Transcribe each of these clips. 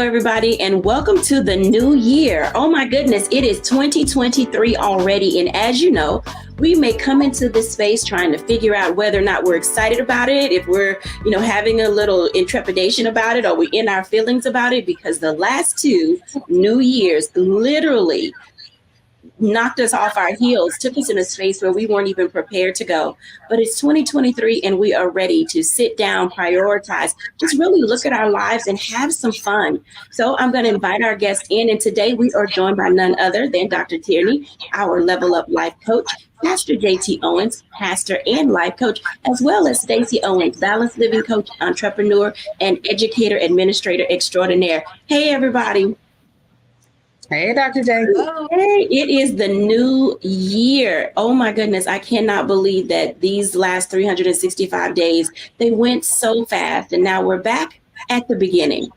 everybody, and welcome to the new year. Oh my goodness, it is 2023 already. And as you know, we may come into this space trying to figure out whether or not we're excited about it, if we're, having a little intrepidation about it, or we in our feelings about it, because the last two New Years literally knocked us off our heels, took us in a space where we weren't even prepared to go. But it's 2023 and we are ready to sit down, prioritize, just really look at our lives and have some fun. So I'm going to invite our guest in. And today we are joined by none other than Dr. Tierney, our Level Up Life Coach, Pastor JT Owens, pastor and life coach, as well as Stacey Owens, balanced living coach, entrepreneur, and educator, administrator extraordinaire. Hey, everybody. Hey, Dr. J. Hey, it is the new year. Oh my goodness. I cannot believe that these last 365 days, they went so fast. And now we're back at the beginning.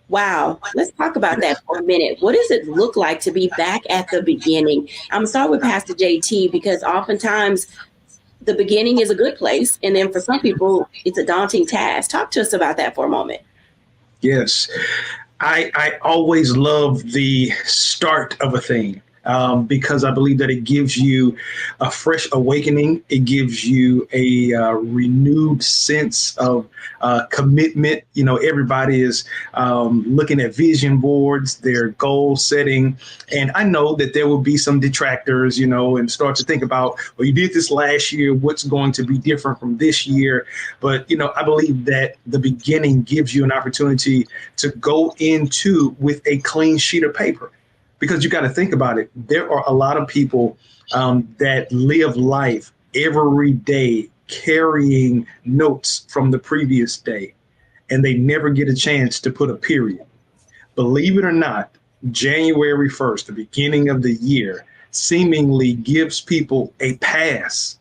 Wow. Let's talk about that for a minute. What does it look like to be back at the beginning? I'm starting with Pastor JT because oftentimes the beginning is a good place. And then for some people, it's a daunting task. Talk to us about that for a moment. Yes. I always love the start of a thing because I believe that it gives you a fresh awakening. It gives you a renewed sense of commitment. Everybody is looking at vision boards, their goal setting. And I know that there will be some detractors, and start to think about, well, you did this last year. What's going to be different from this year? But, I believe that the beginning gives you an opportunity to go into with a clean sheet of paper. Because you got to think about it. There are a lot of people that live life every day carrying notes from the previous day, and they never get a chance to put a period. Believe it or not, January 1st, the beginning of the year, seemingly gives people a pass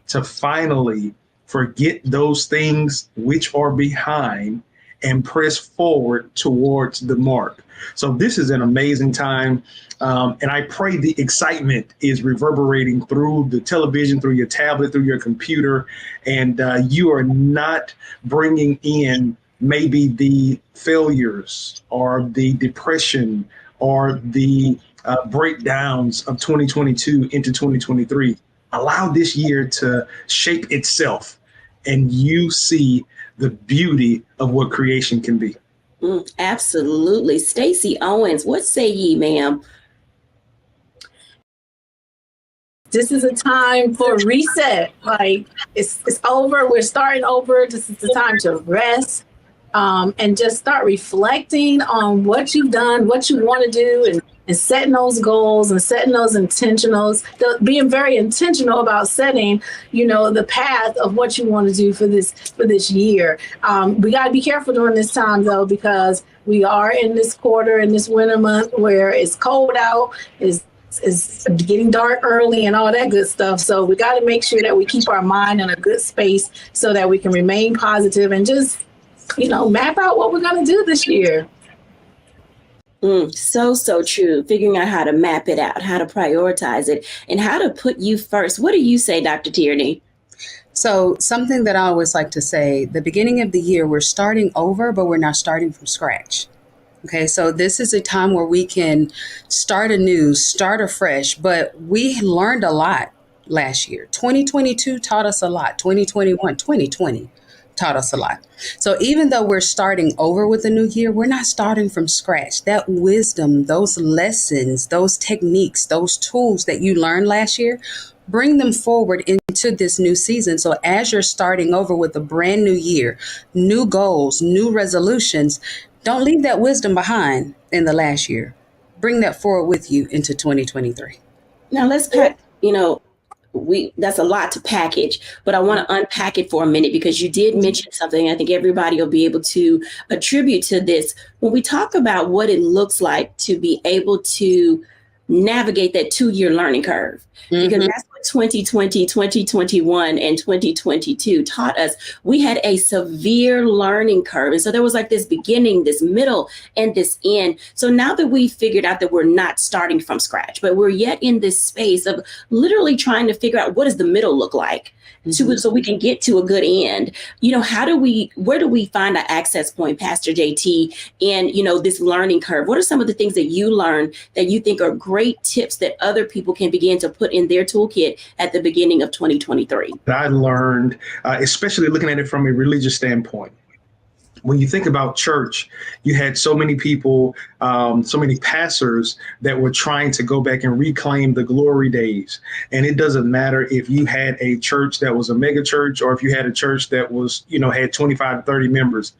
to finally forget those things which are behind and press forward towards the mark. So this is an amazing time. And I pray the excitement is reverberating through the television, through your tablet, through your computer, and you are not bringing in maybe the failures or the depression or the breakdowns of 2022 into 2023. Allow this year to shape itself and you see the beauty of what creation can be. Absolutely. Stacey Owens, what say ye, ma'am? This is a time for reset. Like it's over. We're starting over. This is the time to rest and just start reflecting on what you've done, what you want to do, and setting those goals and setting those intentionals, being very intentional about setting, the path of what you want to do for this year. We got to be careful during this time, though, because we are in this quarter, in this winter month where it's cold out, it's getting dark early and all that good stuff. So we got to make sure that we keep our mind in a good space so that we can remain positive and just, map out what we're going to do this year. So true. Figuring out how to map it out, how to prioritize it, and how to put you first. What do you say, Dr. Tierney? So something that I always like to say, the beginning of the year, we're starting over, but we're not starting from scratch. Okay, so this is a time where we can start anew, start afresh, but we learned a lot last year. 2022 taught us a lot. 2021, 2020 taught us a lot. So even though we're starting over with the new year, we're not starting from scratch. That wisdom, those lessons, those techniques, those tools that you learned last year, bring them forward into this new season. So as you're starting over with a brand new year, new goals, new resolutions, don't leave that wisdom behind in the last year. Bring that forward with you into 2023. Now let's pack, that's a lot to package, but I want to unpack it for a minute because you did mention something I think everybody will be able to attribute to this. When we talk about what it looks like to be able to navigate that 2-year learning curve, because Mhm. that's what 2020, 2021, and 2022 taught us. We had a severe learning curve. And so there was like this beginning, this middle, and this end. So now that we figured out that we're not starting from scratch, but we're yet in this space of literally trying to figure out what does the middle look like, so we can get to a good end. Where do we find an access point, Pastor JT, in, this learning curve? What are some of the things that you learned that you think are great tips that other people can begin to put in their toolkit at the beginning of 2023? I learned, especially looking at it from a religious standpoint. When you think about church, you had so many people, so many pastors that were trying to go back and reclaim the glory days. And it doesn't matter if you had a church that was a mega church or if you had a church that was, had 25 to 30 members.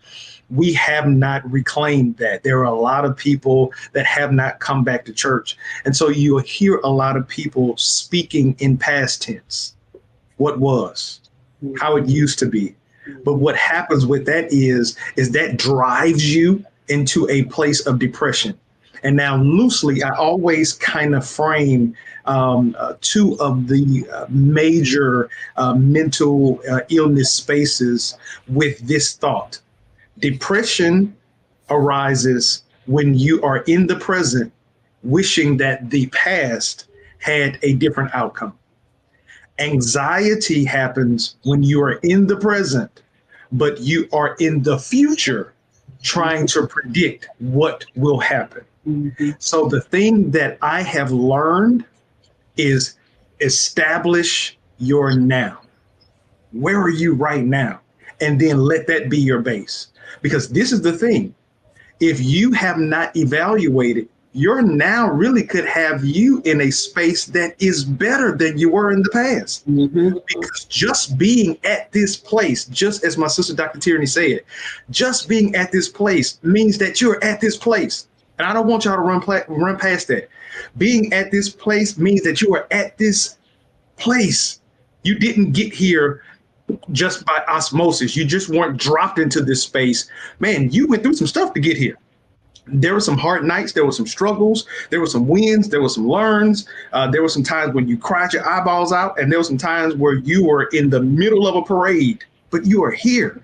We have not reclaimed that. There are a lot of people that have not come back to church. And so you'll hear a lot of people speaking in past tense. What was, how it used to be. But what happens with that is that drives you into a place of depression. And now loosely, I always kind of frame two of the major mental illness spaces with this thought. Depression arises when you are in the present, wishing that the past had a different outcome. Anxiety happens when you are in the present, but you are in the future trying to predict what will happen. Mm-hmm. So the thing that I have learned is establish your now. Where are you right now? And then let that be your base. Because this is the thing. If you have not evaluated, your now really could have you in a space that is better than you were in the past. Mm-hmm. Because just being at this place, just as my sister Dr. Tierney said, just being at this place means that you're at this place. And I don't want y'all to run past that. Being at this place means that you are at this place. You didn't get here just by osmosis. You just weren't dropped into this space. Man, you went through some stuff to get here. There were some hard nights. There were some struggles. There were some wins. There were some learns. There were some times when you cried your eyeballs out. And there were some times where you were in the middle of a parade, but you are here.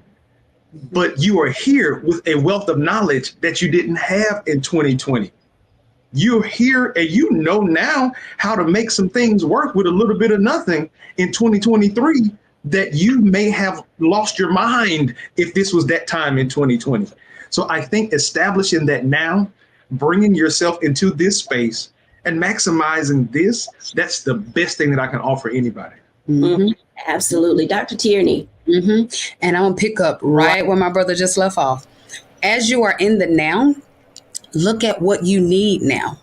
But you are here with a wealth of knowledge that you didn't have in 2020. You're here and you know now how to make some things work with a little bit of nothing in 2023 that you may have lost your mind if this was that time in 2020. So I think establishing that now, bringing yourself into this space and maximizing this, that's the best thing that I can offer anybody. Mm-hmm. Absolutely. Dr. Tierney. Mm-hmm. And I'm going to pick up right where my brother just left off. As you are in the now, look at what you need now.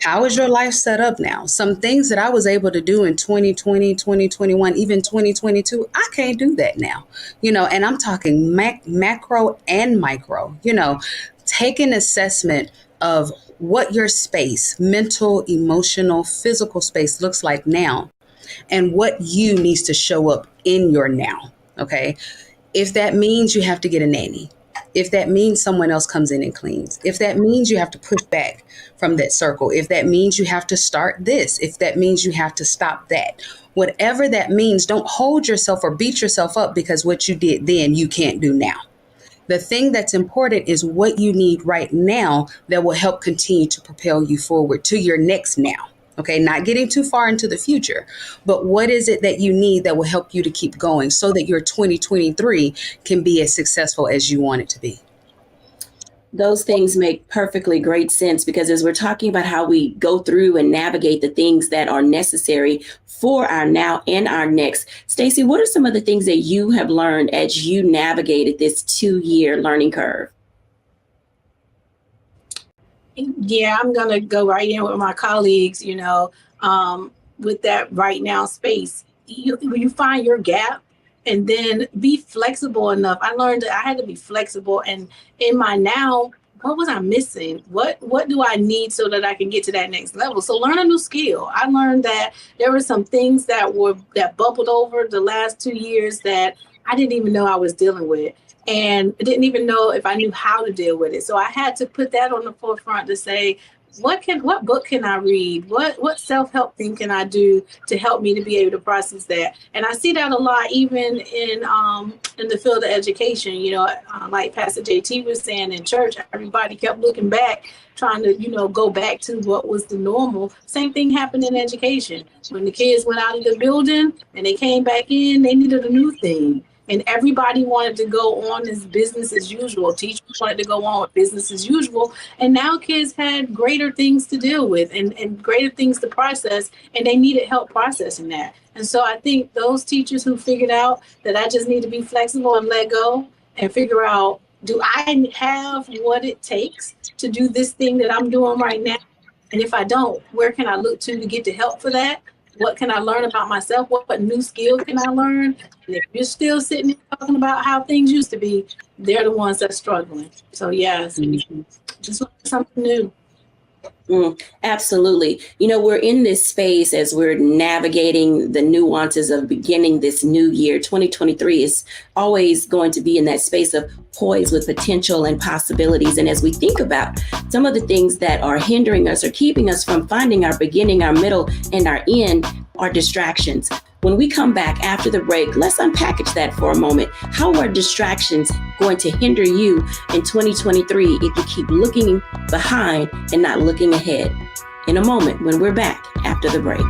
How is your life set up now? Some things that I was able to do in 2020, 2021, even 2022, I can't do that now, and I'm talking macro and micro, take an assessment of what your space, mental, emotional, physical space looks like now and what you needs to show up in your now. Okay. If that means you have to get a nanny, if that means someone else comes in and cleans, if that means you have to push back from that circle, if that means you have to start this, if that means you have to stop that, whatever that means, don't hold yourself or beat yourself up because what you did then you can't do now. The thing that's important is what you need right now that will help continue to propel you forward to your next now. Okay, not getting too far into the future, but what is it that you need that will help you to keep going so that your 2023 can be as successful as you want it to be? Those things make perfectly great sense, because as we're talking about how we go through and navigate the things that are necessary for our now and our next, Stacey, what are some of the things that you have learned as you navigated this 2-year learning curve? Yeah, I'm going to go right in with my colleagues, with that right now space. You find your gap and then be flexible enough. I learned that I had to be flexible, and in my now, what was I missing? What do I need so that I can get to that next level? So learn a new skill. I learned that there were some things that bubbled over the last 2 years that I didn't even know I was dealing with. And I didn't even know if I knew how to deal with it. So I had to put that on the forefront to say, what book can I read? What self-help thing can I do to help me to be able to process that? And I see that a lot even in the field of education. Like Pastor JT was saying, in church, everybody kept looking back, trying to go back to what was the normal. Same thing happened in education. When the kids went out of the building and they came back in, they needed a new thing. And everybody wanted to go on as business as usual. Teachers wanted to go on with business as usual. And now kids had greater things to deal with and greater things to process, and they needed help processing that. And so I think those teachers who figured out that I just need to be flexible and let go and figure out, do I have what it takes to do this thing that I'm doing right now? And if I don't, where can I look to get the help for that? What can I learn about myself? What new skill can I learn? And if you're still sitting there talking about how things used to be, they're the ones that's struggling. So yes, just something new. Absolutely. We're in this space as we're navigating the nuances of beginning this new year. 2023 is always going to be in that space of poise with potential and possibilities. And as we think about some of the things that are hindering us or keeping us from finding our beginning, our middle, and our end, are distractions. When we come back after the break, let's unpackage that for a moment. How are distractions going to hinder you in 2023 if you keep looking behind and not looking ahead? In a moment, when we're back after the break.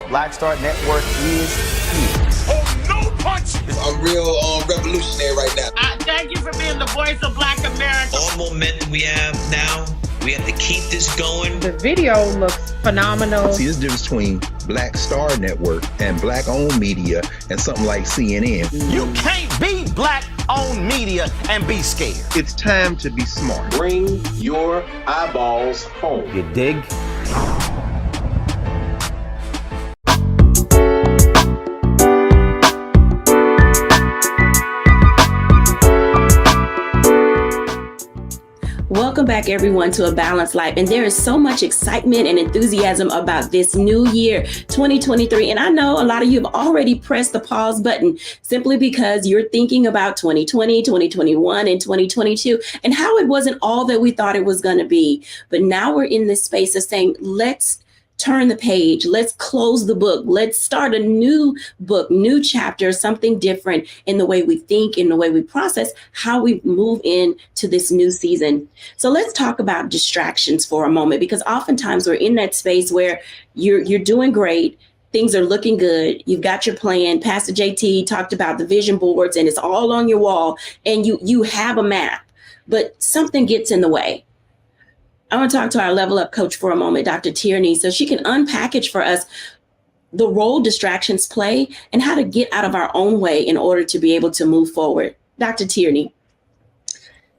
Black Star Network is here. Oh, no punch! I'm real revolutionary right now. Thank you for being the voice of Black America. All momentum we have now, we have to keep this going. The video looks phenomenal. See, there's a difference between Black Star Network and Black-owned media and something like CNN. You can't be Black-owned media and be scared. It's time to be smart. Bring your eyeballs home. You dig? Welcome back, everyone, to A Balanced Life. And there is so much excitement and enthusiasm about this new year, 2023. And I know a lot of you have already pressed the pause button simply because you're thinking about 2020, 2021, and 2022 and how it wasn't all that we thought it was going to be. But now we're in this space of saying, let's turn the page. Let's close the book. Let's start a new book, new chapter, something different in the way we think, in the way we process, how we move into this new season. So let's talk about distractions for a moment, because oftentimes we're in that space where you're doing great. Things are looking good. You've got your plan. Pastor JT talked about the vision boards and it's all on your wall and you have a map, but something gets in the way. I want to talk to our Level Up coach for a moment, Dr. Tierney, so she can unpackage for us the role distractions play and how to get out of our own way in order to be able to move forward. Dr. Tierney.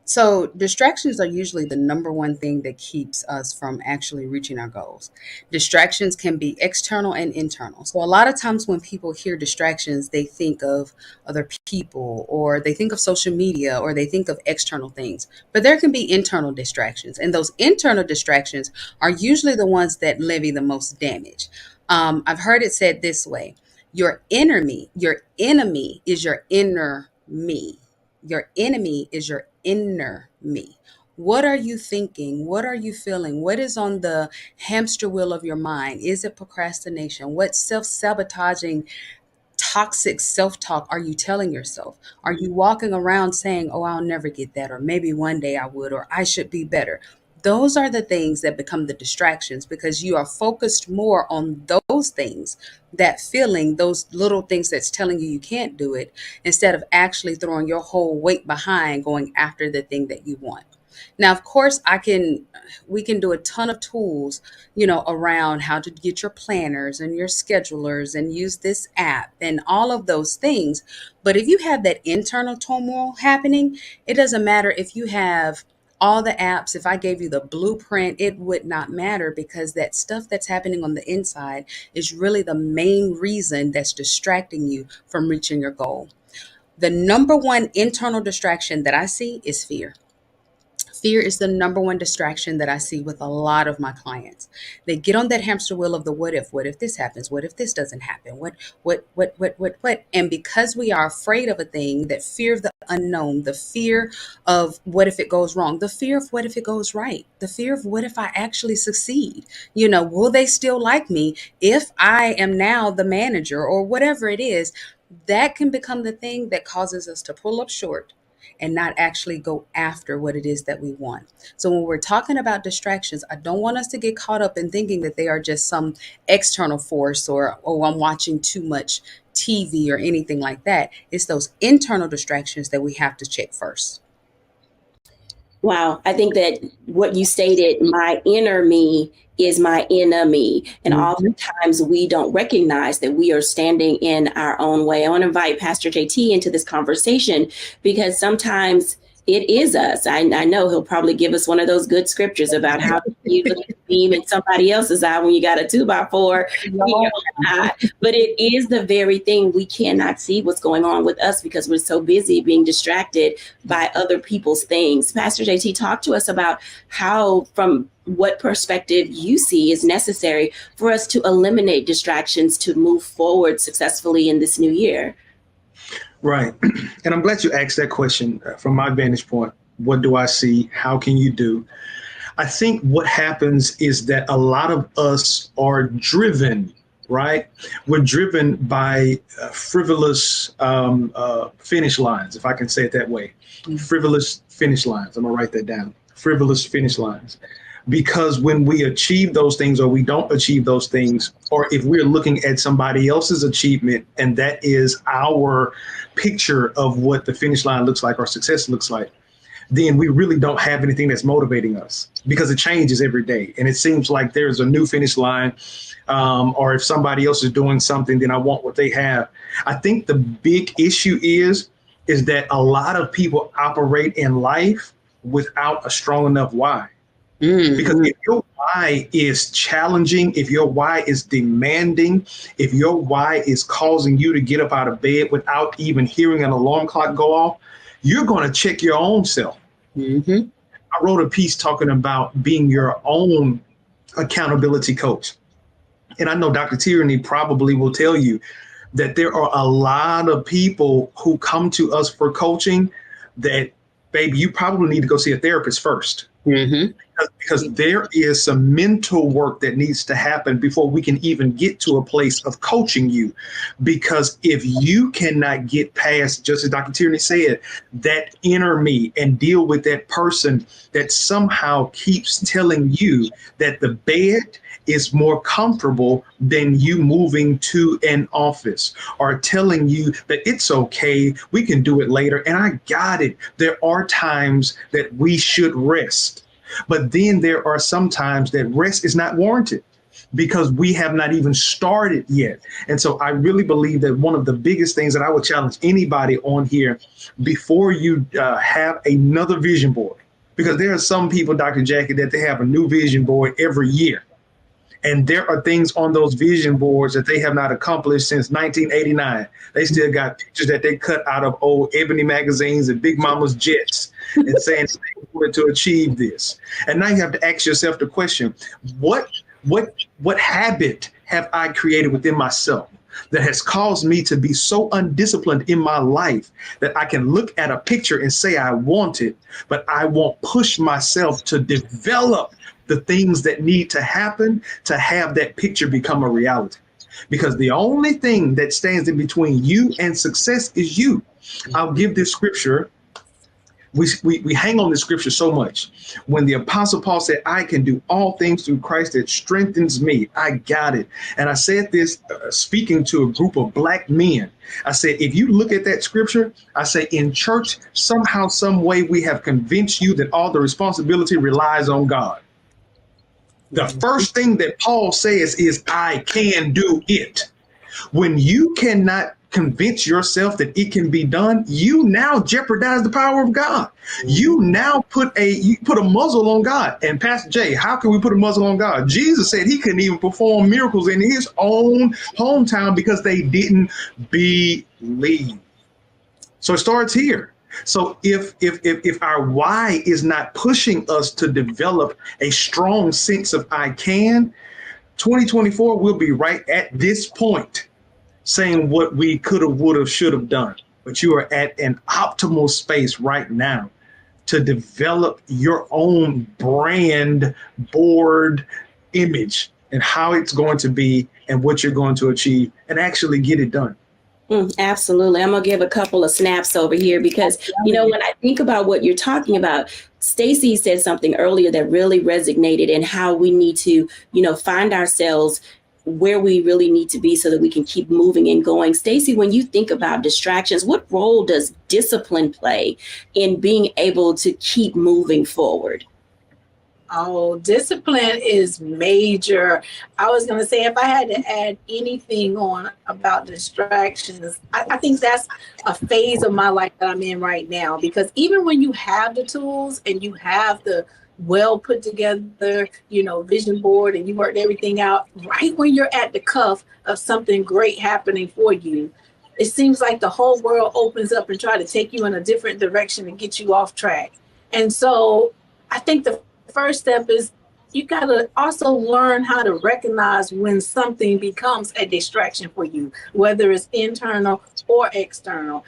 So distractions are usually the number one thing that keeps us from actually reaching our goals. Distractions can be external and internal. So a lot of times when people hear distractions, they think of other people or they think of social media or they think of external things. But there can be internal distractions. And those internal distractions are usually the ones that levy the most damage. I've heard it said this way: your enemy is your inner me. Your enemy is your inner me. What are you thinking? What are you feeling? What is on the hamster wheel of your mind? Is it procrastination? What self-sabotaging, toxic self-talk are you telling yourself? Are you walking around saying, oh, I'll never get that, or maybe one day I would, or I should be better? Those are the things that become the distractions because you are focused more on those things, that feeling, those little things that's telling you can't do it, instead of actually throwing your whole weight behind going after the thing that you want. Now, of course, we can do a ton of tools, around how to get your planners and your schedulers and use this app and all of those things. But if you have that internal turmoil happening, it doesn't matter if you have all the apps. If I gave you the blueprint, it would not matter because that stuff that's happening on the inside is really the main reason that's distracting you from reaching your goal. The number one internal distraction that I see is fear. Fear is the number one distraction that I see with a lot of my clients. They get on that hamster wheel of the what if this happens? What if this doesn't happen? What? And because we are afraid of a thing, that fear of the unknown, the fear of what if it goes wrong, the fear of what if it goes right, the fear of what if I actually succeed? Will they still like me if I am now the manager or whatever it is? That can become the thing that causes us to pull up short and not actually go after what it is that we want. So when we're talking about distractions, I don't want us to get caught up in thinking that they are just some external force or, oh, I'm watching too much TV or anything like that. It's those internal distractions that we have to check first. Wow. I think that what you stated, my inner me is my enemy. And oftentimes we don't recognize that we are standing in our own way. I want to invite Pastor JT into this conversation because sometimes it is us. I know he'll probably give us one of those good scriptures about how you look at the beam in somebody else's eye when you got a 2x4 in your eye. But it is the very thing. We cannot see what's going on with us because we're so busy being distracted by other people's things. Pastor JT, talk to us about how, from what perspective you see is necessary for us to eliminate distractions to move forward successfully in this new year. Right. And I'm glad you asked that question. From my vantage point, what do I see? How can you do? I think what happens is that a lot of us are driven, right? We're driven by frivolous finish lines, if I can say it that way. Frivolous finish lines. I'm going to write that down. Frivolous finish lines. Because when we achieve those things or we don't achieve those things, or if we're looking at somebody else's achievement and that is our picture of what the finish line looks like or success looks like, then we really don't have anything that's motivating us because it changes every day. And it seems like there's a new finish line, or if somebody else is doing something, then I want what they have. I think the big issue is that a lot of people operate in life without a strong enough why. Because if your why is challenging, if your why is demanding, if your why is causing you to get up out of bed without even hearing an alarm clock go off, you're going to check your own self. I wrote a piece talking about being your own accountability coach. And I know Dr. Tierney probably will tell you that there are a lot of people who come to us for coaching that, baby, you probably need to go see a therapist first. Because there is some mental work that needs to happen before we can even get to a place of coaching you. Because if you cannot get past, just as Dr. Tierney said, that inner me and deal with that person that somehow keeps telling you that the bed is more comfortable than you moving to an office, or telling you that it's okay, we can do it later, and I got it. There are times that we should rest. But then there are some times that rest is not warranted because we have not even started yet. And so I really believe that one of the biggest things that I would challenge anybody on here before you have another vision board, because there are some people, Dr. Jackie, that they have a new vision board every year. And there are things on those vision boards that they have not accomplished since 1989. They still got pictures that they cut out of old Ebony magazines and Big Mama's jets and saying they wanted to achieve this. And now you have to ask yourself the question, what habit have I created within myself that has caused me to be so undisciplined in my life that I can look at a picture and say I want it, but I won't push myself to develop the things that need to happen to have that picture become a reality. Because the only thing that stands in between you and success is you. I'll give this scripture. We hang on this scripture so much. When the Apostle Paul said, I can do all things through Christ that strengthens me, I got it. And I said this speaking to a group of Black men. I said, if you look at that scripture, I say in church, somehow, some way we have convinced you that all the responsibility relies on God. The first thing that Paul says is, I can do it. When you cannot convince yourself that it can be done, you now jeopardize the power of God. You now put a muzzle on God. And Pastor Jay, how can we put a muzzle on God? Jesus said he couldn't even perform miracles in his own hometown because they didn't believe. So it starts here. So if our why is not pushing us to develop a strong sense of I can, 2024 will be right at this point saying what we could have, would have, should have done. But you are at an optimal space right now to develop your own brand board image and how it's going to be and what you're going to achieve and actually get it done. Absolutely. I'm going to give a couple of snaps over here because, when I think about what you're talking about, Stacey said something earlier that really resonated in how we need to, find ourselves where we really need to be so that we can keep moving and going. Stacey, when you think about distractions, what role does discipline play in being able to keep moving forward? Oh, discipline is major. I was going to say, if I had to add anything on about distractions, I think that's a phase of my life that I'm in right now, because even when you have the tools and you have the well put together, vision board, and you worked everything out, right when you're at the cuff of something great happening for you, it seems like the whole world opens up and try to take you in a different direction and get you off track. And so I think the first step is you got to also learn how to recognize when something becomes a distraction for you, whether it's internal or external,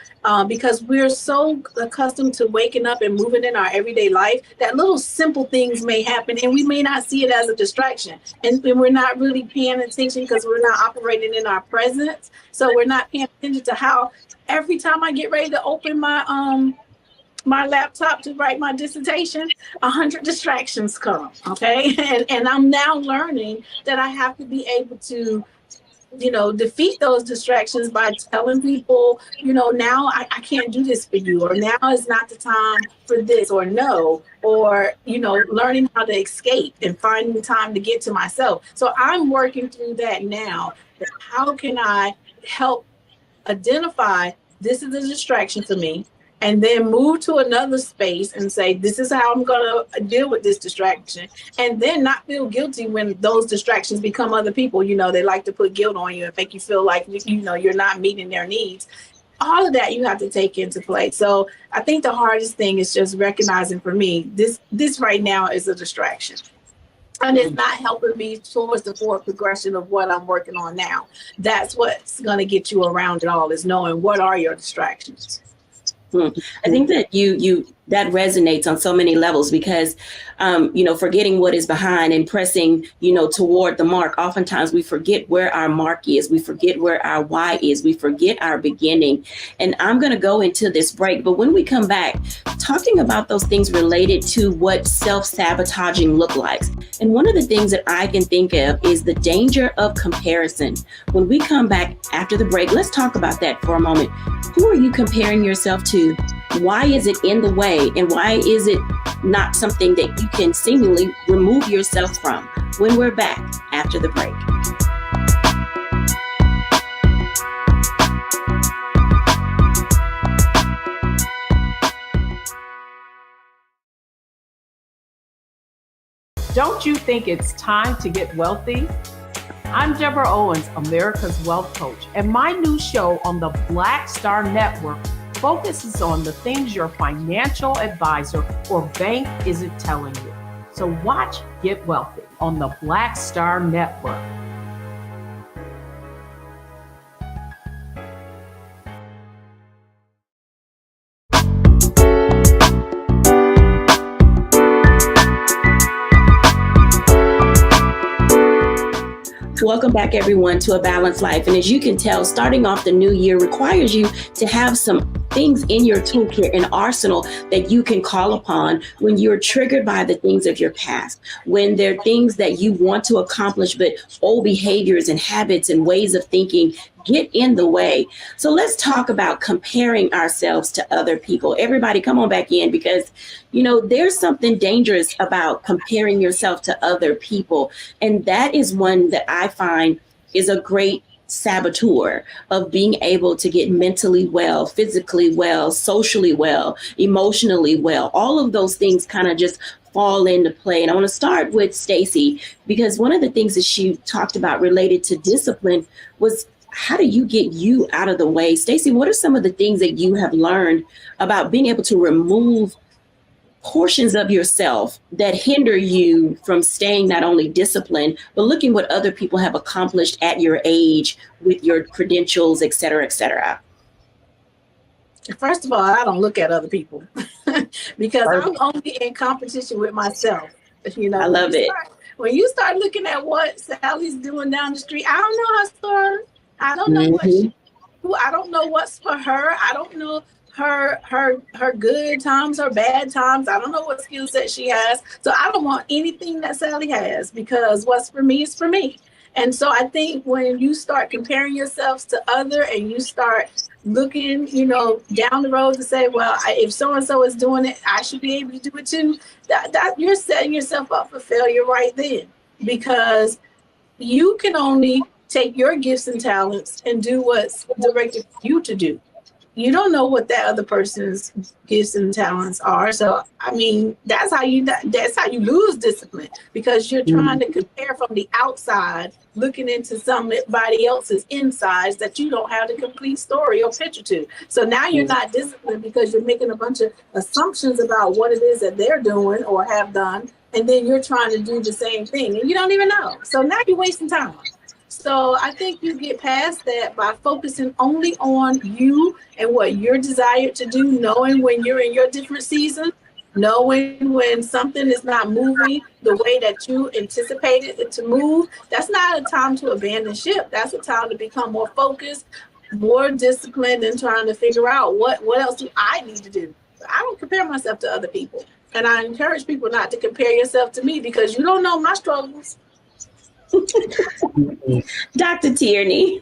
because we're so accustomed to waking up and moving in our everyday life that little simple things may happen and we may not see it as a distraction. And we're not really paying attention because we're not operating in our presence. So we're not paying attention to how every time I get ready to open my laptop to write my dissertation, 100 distractions come. Okay. And I'm now learning that I have to be able to, defeat those distractions by telling people, now I can't do this for you, or now is not the time for this, or no, or, learning how to escape and finding time to get to myself. So I'm working through that now. How can I help identify this is a distraction for me, and then move to another space and say, this is how I'm going to deal with this distraction. And then not feel guilty when those distractions become other people. They like to put guilt on you and make you feel like, you're not meeting their needs. All of that you have to take into play. So I think the hardest thing is just recognizing, for me, this right now is a distraction. And it's not helping me towards the forward progression of what I'm working on now. That's what's going to get you around it all, is knowing what are your distractions. I think that that resonates on so many levels because, forgetting what is behind and pressing, toward the mark. Oftentimes we forget where our mark is. We forget where our why is. We forget our beginning. And I'm going to go into this break. But when we come back, talking about those things related to what self-sabotaging look like. And one of the things that I can think of is the danger of comparison. When we come back after the break, let's talk about that for a moment. Who are you comparing yourself to? Why is it in the way? And why is it not something that you can seemingly remove yourself from? When we're back after the break. Don't you think it's time to get wealthy? I'm Deborah Owens, America's Wealth Coach, and my new show on the Black Star Network focuses on the things your financial advisor or bank isn't telling you. So watch Get Wealthy on the Black Star Network. Welcome back, everyone, to A Balanced Life. And as you can tell, starting off the new year requires you to have some things in your toolkit and arsenal that you can call upon when you're triggered by the things of your past, when there are things that you want to accomplish, but old behaviors and habits and ways of thinking get in the way. So let's talk about comparing ourselves to other people. Everybody come on back in, because, there's something dangerous about comparing yourself to other people. And that is one that I find is a great saboteur of being able to get mentally well, physically well, socially well, emotionally well. All of those things kind of just fall into play. And I want to start with Stacey, because one of the things that she talked about related to discipline was, how do you get you out of the way? Stacey, what are some of the things that you have learned about being able to remove portions of yourself that hinder you from staying not only disciplined, but looking what other people have accomplished at your age with your credentials, et cetera, et cetera? First of all, I don't look at other people because I'm only in competition with myself. You know, I love it. When you start looking at what Sally's doing down the street, I don't know her story. I don't know what she, I don't know what's for her. I don't know her good times, her bad times. I don't know what skill set she has. So I don't want anything that Sally has, because what's for me is for me. And so I think when you start comparing yourselves to other and you start looking, you know, down the road to say, well, if so-and-so is doing it, I should be able to do it too. That you're setting yourself up for failure right then, because you can only take your gifts and talents and do what's directed for you to do. You don't know what that other person's gifts and talents are. So, I mean, that's how you lose discipline, because you're trying to compare from the outside, looking into somebody else's insides that you don't have the complete story or picture to. So now you're not disciplined because you're making a bunch of assumptions about what it is that they're doing or have done. And then you're trying to do the same thing and you don't even know. So now you're wasting time. So I think you get past that by focusing only on you and what you're desired to do, knowing when you're in your different season, knowing when something is not moving the way that you anticipated it to move. That's not a time to abandon ship. That's a time to become more focused, more disciplined, and trying to figure out what else do I need to do. I don't compare myself to other people. And I encourage people not to compare yourself to me, because you don't know my struggles. Dr. Tierney.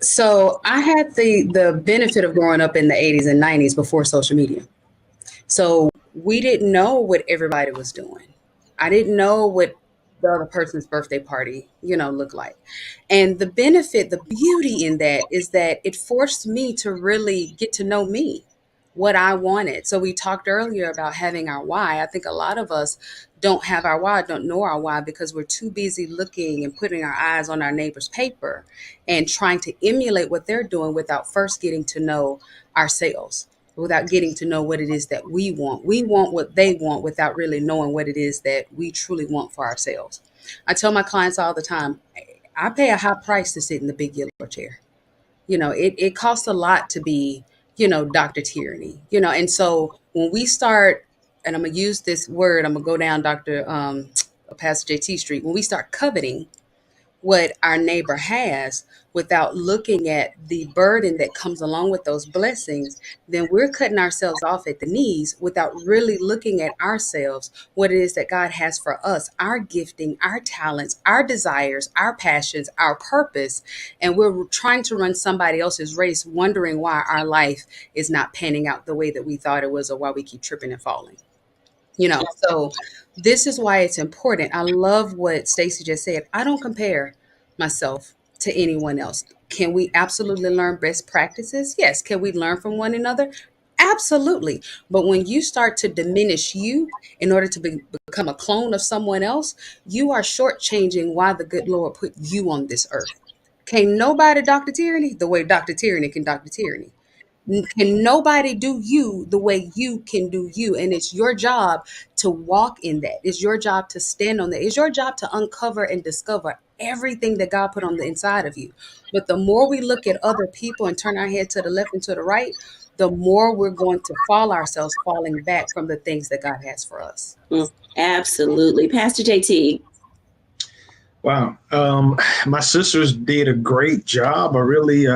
So I had the benefit of growing up in the 80s and 90s before social media. So we didn't know what everybody was doing. I didn't know what the other person's birthday party, looked like. And the benefit, the beauty in that is that it forced me to really get to know me, what I wanted. So we talked earlier about having our why. I think a lot of us don't have our why, don't know our why, because we're too busy looking and putting our eyes on our neighbor's paper and trying to emulate what they're doing without first getting to know ourselves, without getting to know what it is that we want. We want what they want without really knowing what it is that we truly want for ourselves. I tell my clients all the time, I pay a high price to sit in the big yellow chair. It costs a lot to be, Dr. Tierney, and so when we start, and I'm going to use this word, I'm going to go down Pastor JT Street. When we start coveting what our neighbor has without looking at the burden that comes along with those blessings, then we're cutting ourselves off at the knees without really looking at ourselves, what it is that God has for us, our gifting, our talents, our desires, our passions, our purpose. And we're trying to run somebody else's race, wondering why our life is not panning out the way that we thought it was, or why we keep tripping and falling. So this is why it's important. I love what Stacey just said. I don't compare myself to anyone else. Can we absolutely learn best practices? Yes. Can we learn from one another? Absolutely. But when you start to diminish you in order to become a clone of someone else, you are shortchanging why the good Lord put you on this earth. Can't nobody Dr. Tierney the way Dr. Tierney can Dr. Tierney. Can nobody do you the way you can do you? And it's your job to walk in that. It's your job to stand on that. It's your job to uncover and discover everything that God put on the inside of you. But the more we look at other people and turn our head to the left and to the right, the more we're going to falling back from the things that God has for us. Absolutely. Pastor JT. Wow. My sisters did a great job. I really,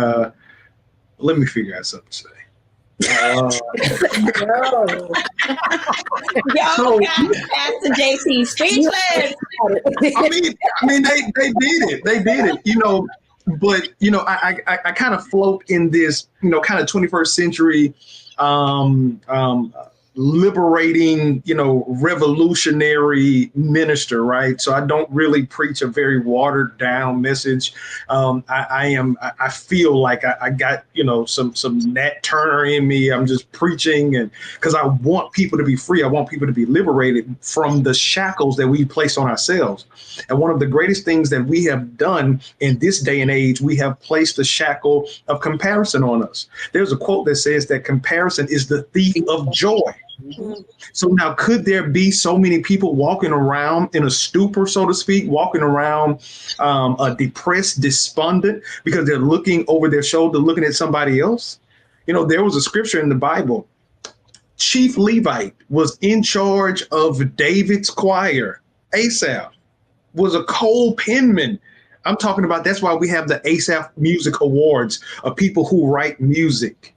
let me figure out something to say. Y'all got Pastor JT speechless. I mean, they did it. They did it. But I kind of float in this, kind of 21st century liberating, revolutionary minister, right? So I don't really preach a very watered down message. I feel like I got, some Nat Turner in me. I'm just preaching, and because I want people to be free. I want people to be liberated from the shackles that we place on ourselves. And one of the greatest things that we have done in this day and age, we have placed the shackle of comparison on us. There's a quote that says that comparison is the thief of joy. So now, could there be so many people walking around in a stupor, so to speak, walking around depressed, despondent, because they're looking over their shoulder, looking at somebody else? There was a scripture in the Bible. Chief Levite was in charge of David's choir. Asaph was a cold penman. I'm talking about, that's why we have the Asaph Music Awards of people who write music.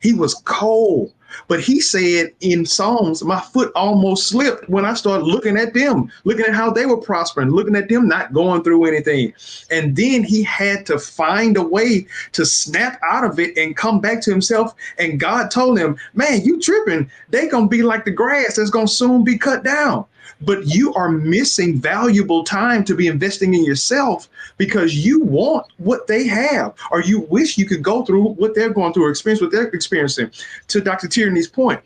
He was cold. But he said in Psalms, my foot almost slipped when I started looking at them, looking at how they were prospering, looking at them not going through anything. And then he had to find a way to snap out of it and come back to himself. And God told him, man, you tripping. They going to be like the grass that's going to soon be cut down. But you are missing valuable time to be investing in yourself because you want what they have, or you wish you could go through what they're going through or experience what they're experiencing. To Dr. Tierney's point,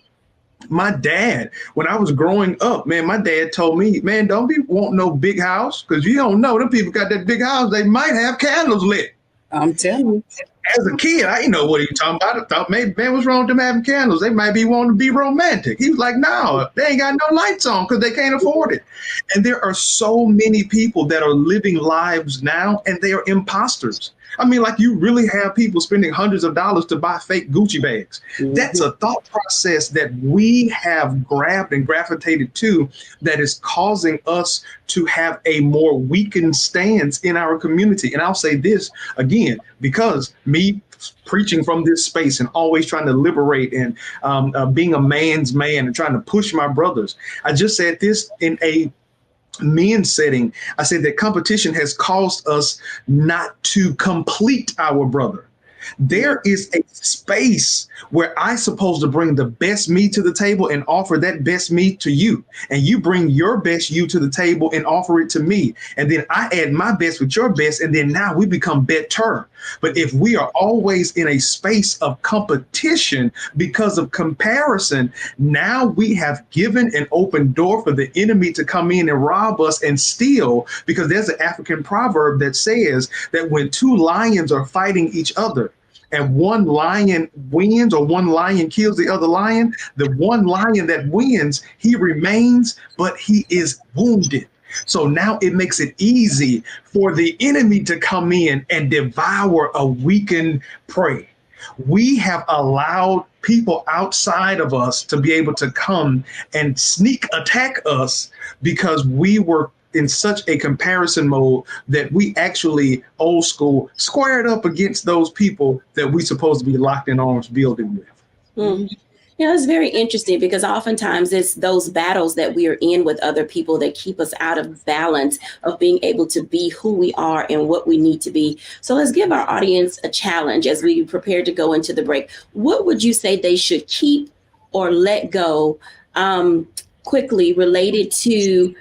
my dad, when I was growing up, man, my dad told me, man, don't be wanting no big house, because you don't know, them people got that big house, they might have candles lit. I'm telling you. As a kid, I didn't know what he was talking about. I thought, maybe, man, what's wrong with them having candles? They might be wanting to be romantic. He was like, no, they ain't got no lights on because they can't afford it. And there are so many people that are living lives now, and they are imposters. I mean, like, you really have people spending hundreds of dollars to buy fake Gucci bags. Mm-hmm. That's a thought process that we have grabbed and gravitated to that is causing us to have a more weakened stance in our community. And I'll say this again, because me preaching from this space and always trying to liberate and being a man's man and trying to push my brothers. I just said this in a men's setting. I said that competition has caused us not to complete our brother. There is a space where I'm supposed to bring the best me to the table and offer that best me to you. And you bring your best you to the table and offer it to me. And then I add my best with your best. And then now we become better. But if we are always in a space of competition because of comparison, now we have given an open door for the enemy to come in and rob us and steal, because there's an African proverb that says that when two lions are fighting each other, and one lion wins or one lion kills the other lion, the one lion that wins, he remains, but he is wounded. So now it makes it easy for the enemy to come in and devour a weakened prey. We have allowed people outside of us to be able to come and sneak attack us because we were in such a comparison mode that we actually, old school, squared up against those people that we supposed to be locked in arms building with. Mm-hmm. It's very interesting because oftentimes it's those battles that we are in with other people that keep us out of balance of being able to be who we are and what we need to be. So let's give our audience a challenge as we prepare to go into the break. What would you say they should keep or let go quickly related to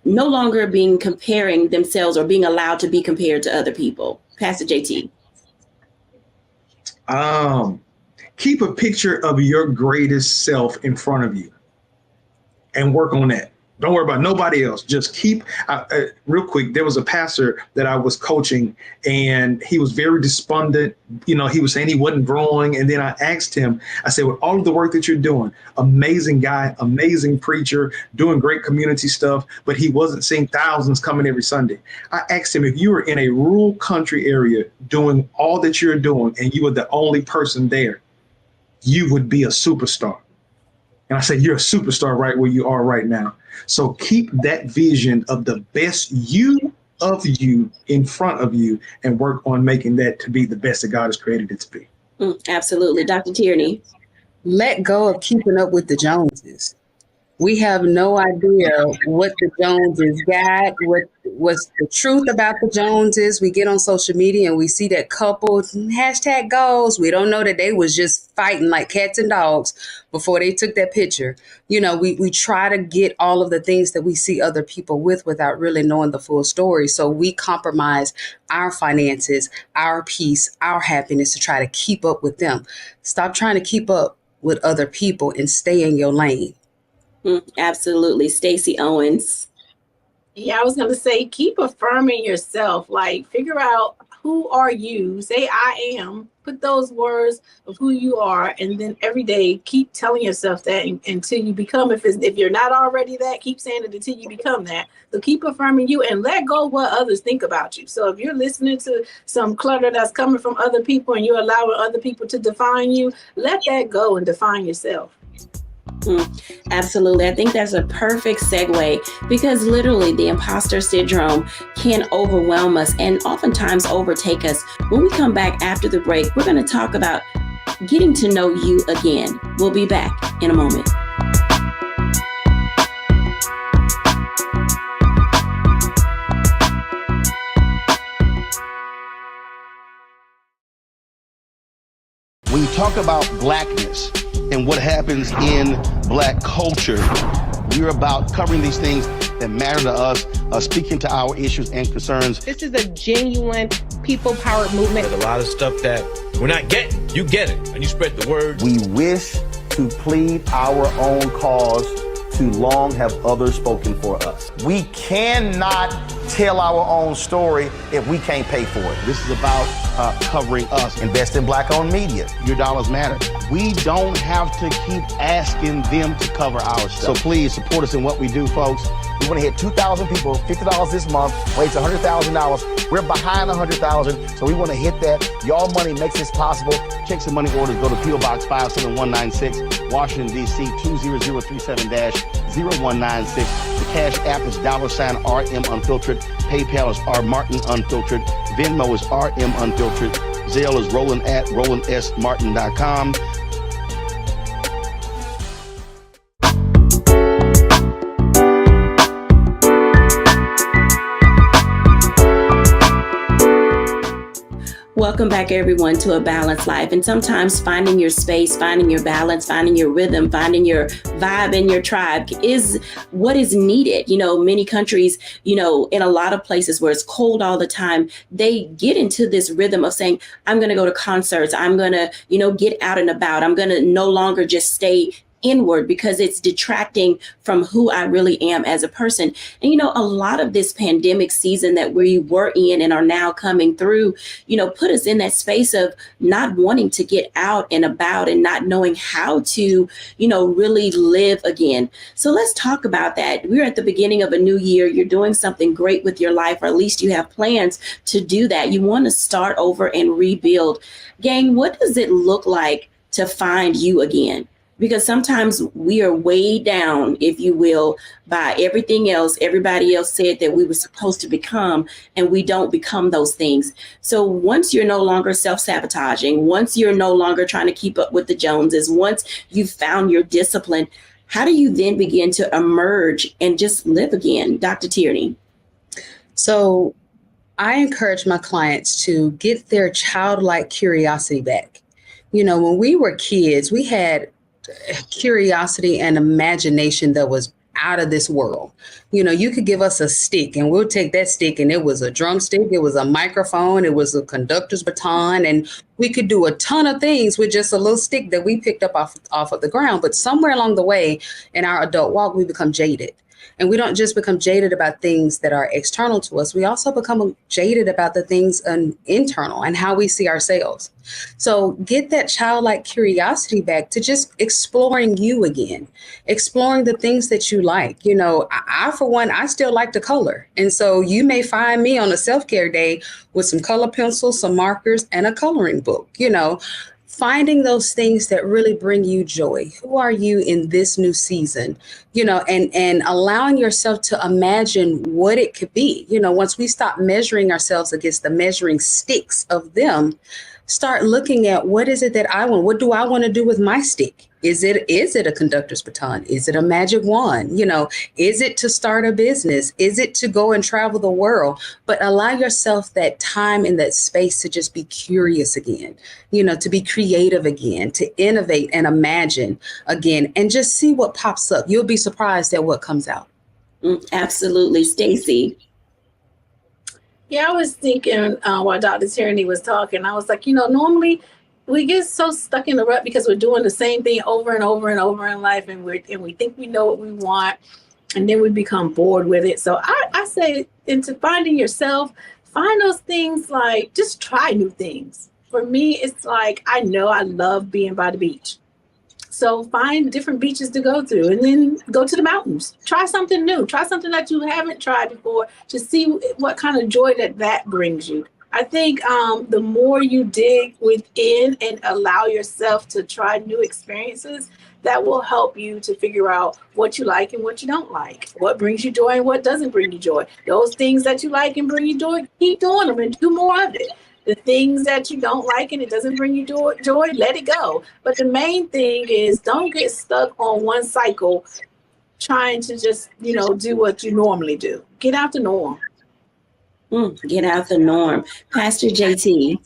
no longer being comparing themselves or being allowed to be compared to other people? Pastor JT. Keep a picture of your greatest self in front of you and work on that. Don't worry about nobody else. Just keep, real quick, there was a pastor that I was coaching and he was very despondent. He was saying he wasn't growing. And then I asked him, I said, with all of the work that you're doing, amazing guy, amazing preacher, doing great community stuff, but he wasn't seeing thousands coming every Sunday. I asked him, if you were in a rural country area doing all that you're doing and you were the only person there, you would be a superstar. And I said, you're a superstar right where you are right now. So keep that vision of the best you of you in front of you and work on making that to be the best that God has created it to be. Absolutely. Dr. Tierney. Let go of keeping up with the Joneses. We have no idea what the Joneses got, what's the truth about the Joneses. We get on social media and we see that couple hashtag goals. We don't know that they was just fighting like cats and dogs before they took that picture. We try to get all of the things that we see other people with without really knowing the full story. So we compromise our finances, our peace, our happiness to try to keep up with them. Stop trying to keep up with other people and stay in your lane. Absolutely. Stacey Owens. Yeah, I was going to say, keep affirming yourself. Like, figure out who are you. Say, I am. Put those words of who you are. And then every day, keep telling yourself that until you become, if you're not already that, keep saying it until you become that. So keep affirming you and let go of what others think about you. So if you're listening to some clutter that's coming from other people and you're allowing other people to define you, let that go and define yourself. Absolutely. I think that's a perfect segue because literally the imposter syndrome can overwhelm us and oftentimes overtake us. When we come back after the break, we're going to talk about getting to know you again. We'll be back in a moment. When you talk about blackness and what happens in black culture, we're about covering these things that matter to us, speaking to our issues and concerns. This is a genuine people-powered movement. There's a lot of stuff that we're not getting. You get it, and you spread the word. We wish to plead our own cause. Too long have others spoken for us. We cannot tell our own story if we can't pay for it. This is about covering us. Invest in black-owned media. Your dollars matter. We don't have to keep asking them to cover our stuff. So please support us in what we do, folks. We want to hit 2,000 people, $50 this month, raise $100,000. We're behind 100,000, so we want to hit that. Y'all money makes this possible. Checks and money orders go to P.O. Box 57196, Washington, D.C. 20037-0196. The Cash App is $RM Unfiltered. PayPal is R Martin Unfiltered. Venmo is RM Unfiltered. Zelle is Roland at RolandSMartin.com. Welcome back, everyone, to A Balanced Life. And sometimes finding your space, finding your balance, finding your rhythm, finding your vibe and your tribe is what is needed. Many countries, in a lot of places where it's cold all the time, they get into this rhythm of saying, I'm going to go to concerts. I'm going to, get out and about. I'm going to no longer just stay inward because it's detracting from who I really am as a person. And, a lot of this pandemic season that we were in and are now coming through, put us in that space of not wanting to get out and about and not knowing how to, really live again. So let's talk about that. We're at the beginning of a new year. You're doing something great with your life, or at least you have plans to do that. You want to start over and rebuild. Gang, what does it look like to find you again? Because sometimes we are weighed down, if you will, by everything else everybody else said that we were supposed to become, and we don't become those things. So once you're no longer self-sabotaging, once you're no longer trying to keep up with the Joneses, once you've found your discipline, how do you then begin to emerge and just live again? Dr. Tierney. So I encourage my clients to get their childlike curiosity back. When we were kids, we had curiosity and imagination that was out of this world. You could give us a stick and we'll take that stick, and it was a drumstick, it was a microphone, it was a conductor's baton, and we could do a ton of things with just a little stick that we picked up off of the ground. But somewhere along the way in our adult walk, we become jaded. And we don't just become jaded about things that are external to us. We also become jaded about the things internal and how we see ourselves. So get that childlike curiosity back to just exploring you again, exploring the things that you like. I, for one, I still like to color. And so you may find me on a self-care day with some color pencils, some markers, and a coloring book. Finding those things that really bring you joy. Who are you in this new season? And allowing yourself to imagine what it could be. Once we stop measuring ourselves against the measuring sticks of them, start looking at what is it that I want? What do I want to do with my stick? Is it a conductor's baton? Is it a magic wand? Is it to start a business? Is it to go and travel the world? But allow yourself that time and that space to just be curious again, to be creative again, to innovate and imagine again, and just see what pops up. You'll be surprised at what comes out. Absolutely. Stacey. Yeah, I was thinking while Dr. Tierney was talking, I was like, normally we get so stuck in the rut because we're doing the same thing over and over and over in life, and we think we know what we want, and then we become bored with it. So I say, into finding yourself, find those things, like just try new things. For me, it's like, I know I love being by the beach. So find different beaches to go to, and then go to the mountains. Try something new. Try something that you haven't tried before to see what kind of joy that brings you. I think the more you dig within and allow yourself to try new experiences, that will help you to figure out what you like and what you don't like, what brings you joy and what doesn't bring you joy. Those things that you like and bring you joy, keep doing them and do more of it. The things that you don't like and it doesn't bring you joy, let it go. But the main thing is, don't get stuck on one cycle trying to just, do what you normally do. Get out the norm. Get out the norm. Pastor JT.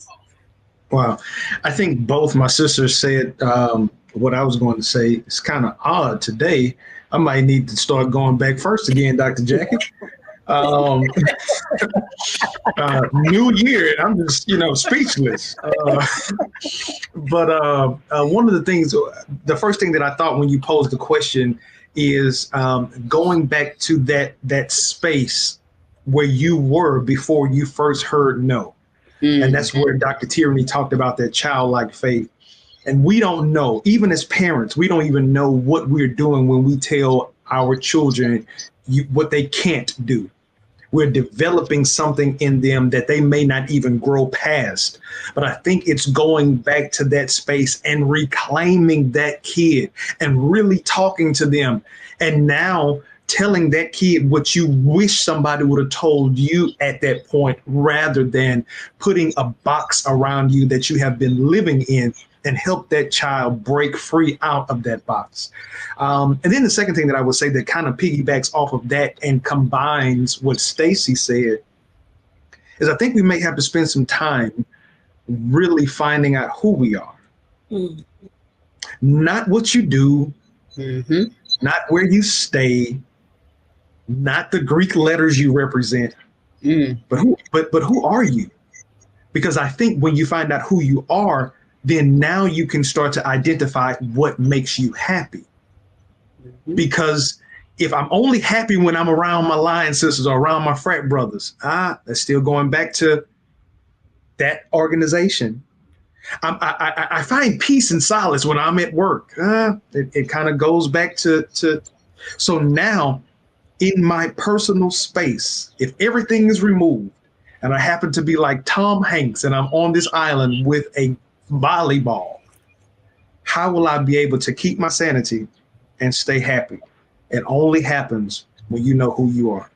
Wow. I think both my sisters said what I was going to say. It's kind of odd today. I might need to start going back first again, Dr. Jacquie. New year, I'm just, speechless. But one of the things, the first thing that I thought when you posed the question is going back to that space where you were before you first heard no. And that's where Dr. Tierney talked about that childlike faith. And we don't know, even as parents, we don't even know what we're doing when we tell our children what they can't do. We're developing something in them that they may not even grow past. But I think it's going back to that space and reclaiming that kid and really talking to them. And now telling that kid what you wish somebody would have told you at that point, rather than putting a box around you that you have been living in, and help that child break free out of that box. And then the second thing that I would say that kind of piggybacks off of that and combines what Stacey said is, I think we may have to spend some time really finding out who we are. Not what you do, not where you stay, not the Greek letters you represent, but who are you? Because I think when you find out who you are, then now you can start to identify what makes you happy. Because if I'm only happy when I'm around my lion sisters or around my frat brothers, that's still going back to that organization. I find peace and solace when I'm at work. It kind of goes back to. So now in my personal space, if everything is removed and I happen to be like Tom Hanks and I'm on this island with a volleyball, how will I be able to keep my sanity and stay happy? It only happens when you know who you are.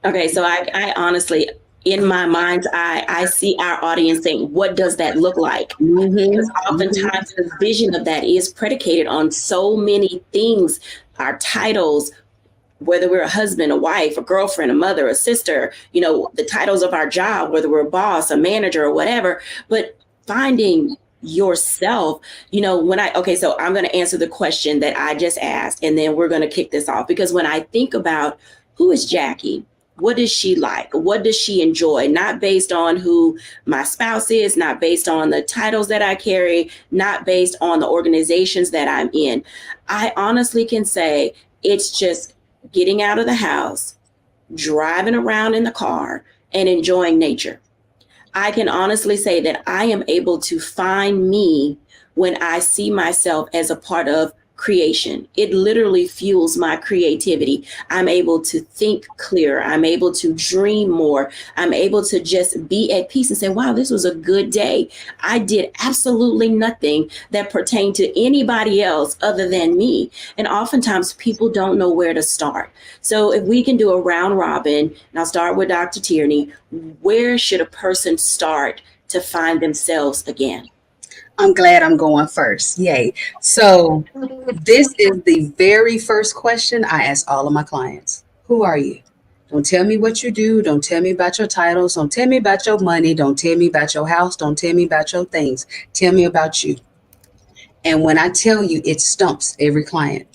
Okay, so I honestly, in my mind's eye, I see our audience saying, what does that look like? Because oftentimes the vision of that is predicated on so many things, our titles, whether we're a husband, a wife, a girlfriend, a mother, a sister, the titles of our job, whether we're a boss, a manager, or whatever. But finding yourself, so I'm going to answer the question that I just asked, and then we're going to kick this off. Because when I think about who is Jacquie, what does she like? What does she enjoy? Not based on who my spouse is, not based on the titles that I carry, not based on the organizations that I'm in. I honestly can say it's just getting out of the house, driving around in the car, and enjoying nature. I can honestly say that I am able to find me when I see myself as a part of creation. It literally fuels my creativity. I'm able to think clearer. I'm able to dream more. I'm able to just be at peace and say, wow, this was a good day. I did absolutely nothing that pertained to anybody else other than me. And oftentimes people don't know where to start. So if we can do a round robin, and I'll start with Dr. Tierney, where should a person start to find themselves again? I'm glad I'm going first. Yay. So this is the very first question I ask all of my clients. Who are you? Don't tell me what you do. Don't tell me about your titles. Don't tell me about your money. Don't tell me about your house. Don't tell me about your things. Tell me about you. And when I tell you, it stumps every client.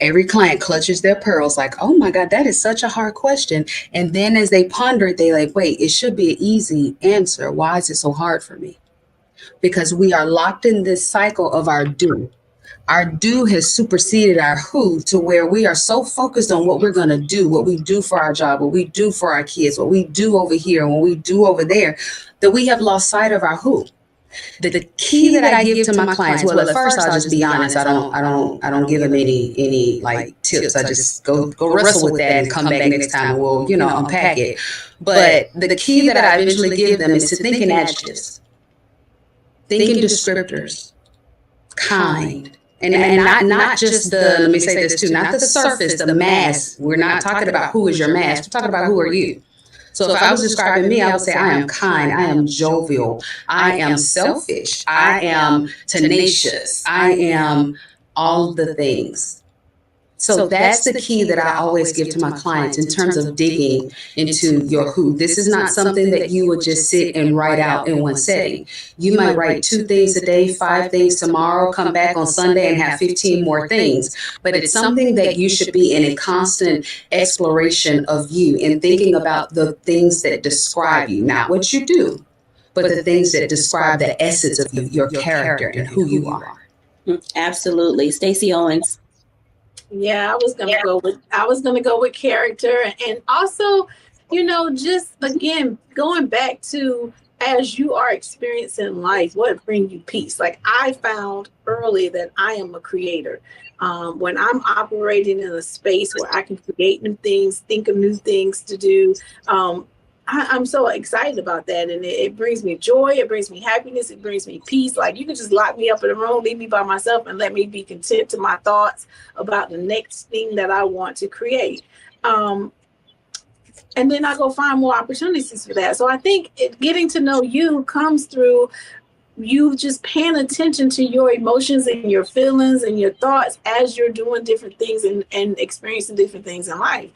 Every client clutches their pearls like, oh my God, that is such a hard question. And then as they ponder it, they like, wait, it should be an easy answer. Why is it so hard for me? Because we are locked in this cycle of our do. Our do has superseded our who, to where we are so focused on what we're going to do, what we do for our job, what we do for our kids, what we do over here, and what we do over there, that we have lost sight of our who. The key that I give to my clients, well, at first I'll just be honest. I don't give them any like tips. I just go wrestle with that and come back next time and we'll, unpack it. But the key that I eventually give them is to think in adjectives, think in descriptors, kind. And not just the, let me say this too, not the surface, the mass. We're not talking about who is your mass. We're talking about who are you. So if I was describing me, I would say I am kind, I am jovial, I am selfish, I am tenacious, I am all the things. So that's the key that I always give to my clients in terms of digging into your who. This is not something that you would just sit and write out in one setting. You might write 2 things a day, 5 things tomorrow, come back on Sunday and have 15 more things. But it's something that you should be in a constant exploration of you and thinking about the things that describe you, not what you do, but the things that describe the essence of you, your character and who you are. Absolutely. Stacey Owens. Yeah, I was gonna go with character, and also, just again going back to, as you are experiencing life, what brings you peace. Like I found early that I am a creator. When I'm operating in a space where I can create new things, think of new things to do, I'm so excited about that. And it brings me joy. It brings me happiness. It brings me peace. Like you can just lock me up in a room, leave me by myself, and let me be content to my thoughts about the next thing that I want to create. And then I go find more opportunities for that. So I think getting to know you comes through you just paying attention to your emotions and your feelings and your thoughts as you're doing different things and experiencing different things in life.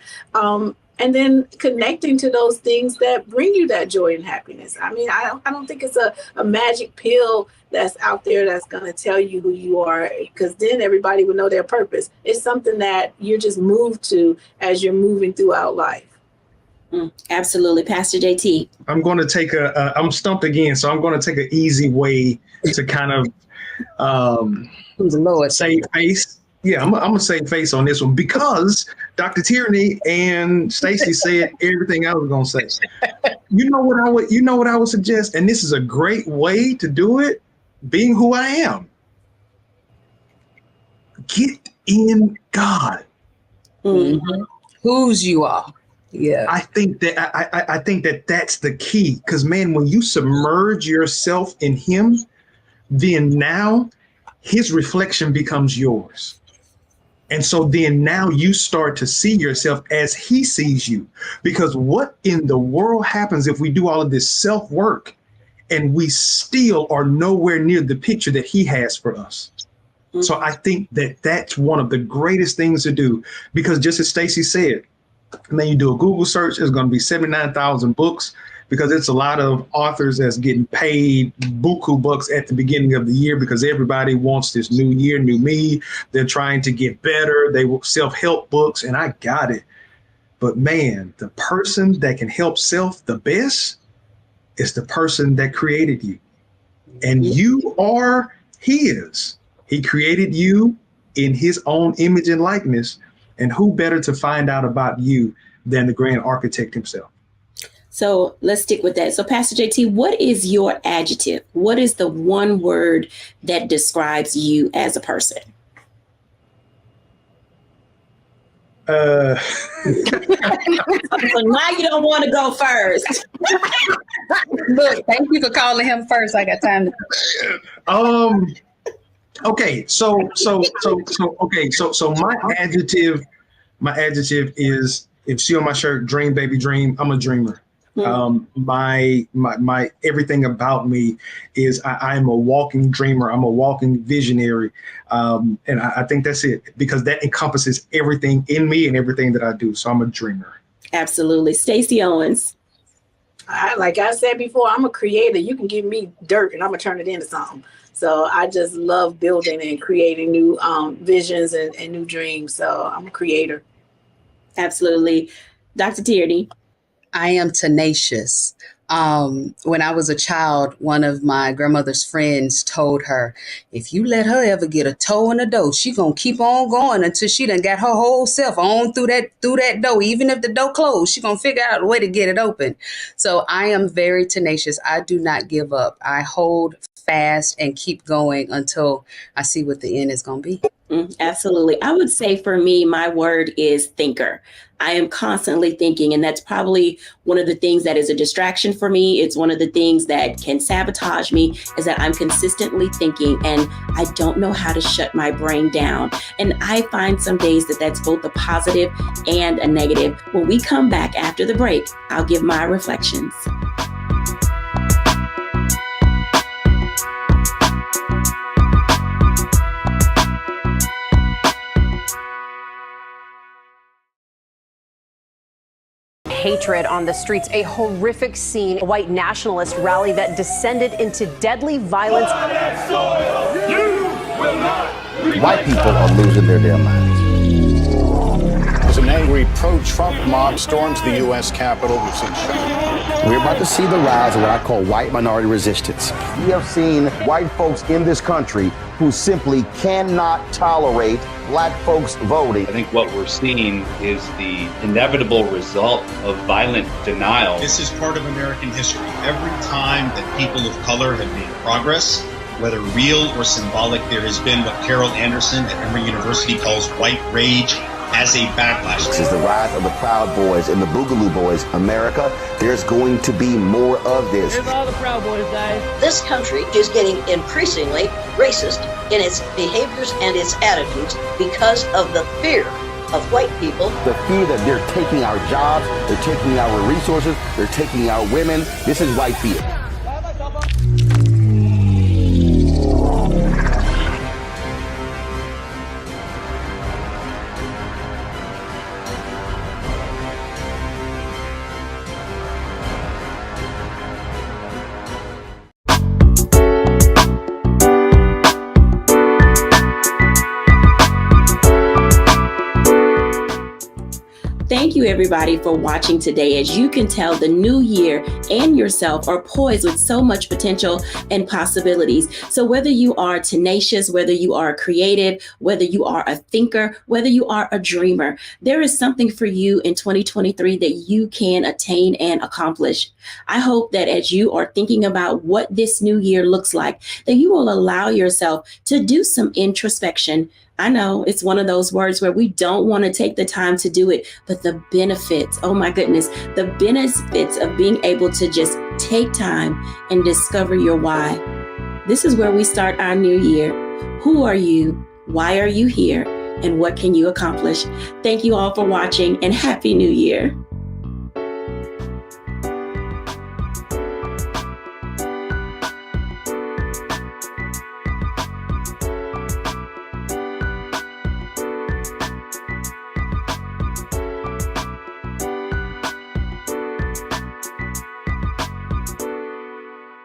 And then connecting to those things that bring you that joy and happiness. I mean, I don't think it's a magic pill that's out there that's going to tell you who you are, because then everybody would know their purpose. It's something that you're just moved to as you're moving throughout life. Absolutely. Pastor JT. I'm going to take I'm stumped again, so I'm going to take an easy way to kind of save face. Yeah, I'm going to save face on this one because Dr. Tierney and Stacey said everything I was going to say. You know what I would suggest, and this is a great way to do it, being who I am. Get in God. Mm-hmm. Whose you are. Yeah, I think that that's the key, because man, when you submerge yourself in Him, then now His reflection becomes yours. And so then now you start to see yourself as He sees you, because what in the world happens if we do all of this self-work and we still are nowhere near the picture that He has for us? Mm-hmm. So I think that that's one of the greatest things to do, because just as Stacey said, and then you do a Google search, it's going to be 79,000 books, because it's a lot of authors that's getting paid buku bucks at the beginning of the year, because everybody wants this new year, new me. They're trying to get better. They will self-help books, and I got it. But man, the person that can help self the best is the person that created you. And you are His. He created you in His own image and likeness. And who better to find out about you than the grand architect himself? So let's stick with that. So Pastor JT, what is your adjective? What is the one word that describes you as a person? So now you don't want to go first. Look, thank you for calling him first. I got time to. Okay, so my adjective is, if see on my shirt, dream baby dream, I'm a dreamer. My everything about me is I'm a walking dreamer. I'm a walking visionary. And I think that's it, because that encompasses everything in me and everything that I do. So I'm a dreamer. Absolutely. Stacey Owens. Like I said before, I'm a creator. You can give me dirt and I'm gonna turn it into something. So I just love building and creating new visions and new dreams. So I'm a creator. Absolutely. Dr. Tierney. I am tenacious. When I was a child, one of my grandmother's friends told her, if you let her ever get a toe in the door, she gonna keep on going until she done got her whole self on through that door. Even if the door closed, she gonna figure out a way to get it open. So I am very tenacious. I do not give up. I hold fast and keep going until I see what the end is gonna be. Absolutely. I would say for me, my word is thinker. I am constantly thinking, and that's probably one of the things that is a distraction for me. It's one of the things that can sabotage me, is that I'm consistently thinking and I don't know how to shut my brain down. And I find some days that that's both a positive and a negative. When we come back after the break, I'll give my reflections. Hatred on the streets, a horrific scene, a white nationalist rally that descended into deadly violence. White people are losing their damn minds. As an angry pro-Trump mob storms the U.S. Capitol, we've seen We're about to see the rise of what I call white minority resistance. We have seen white folks in this country who simply cannot tolerate black folks voting. I think what we're seeing is the inevitable result of violent denial. This is part of American history. Every time that people of color have made progress, whether real or symbolic, there has been what Carol Anderson at Emory University calls white rage as a backlash. This is the rise of the Proud Boys and the Boogaloo Boys. America, there's going to be more of this. Here's all the Proud Boys, guys. This country is getting increasingly racist in its behaviors and its attitudes because of the fear of white people. The fear that they're taking our jobs, they're taking our resources, they're taking our women. This is white fear. Thank you, everybody, for watching today. As you can tell, the new year and yourself are poised with so much potential and possibilities. So whether you are tenacious, whether you are creative, whether you are a thinker, whether you are a dreamer, there is something for you in 2023 that you can attain and accomplish. I hope that as you are thinking about what this new year looks like, that you will allow yourself to do some introspection. I know it's one of those words where we don't want to take the time to do it, but the benefits, oh my goodness, the benefits of being able to just take time and discover your why. This is where we start our new year. Who are you? Why are you here? And what can you accomplish? Thank you all for watching, and Happy New Year.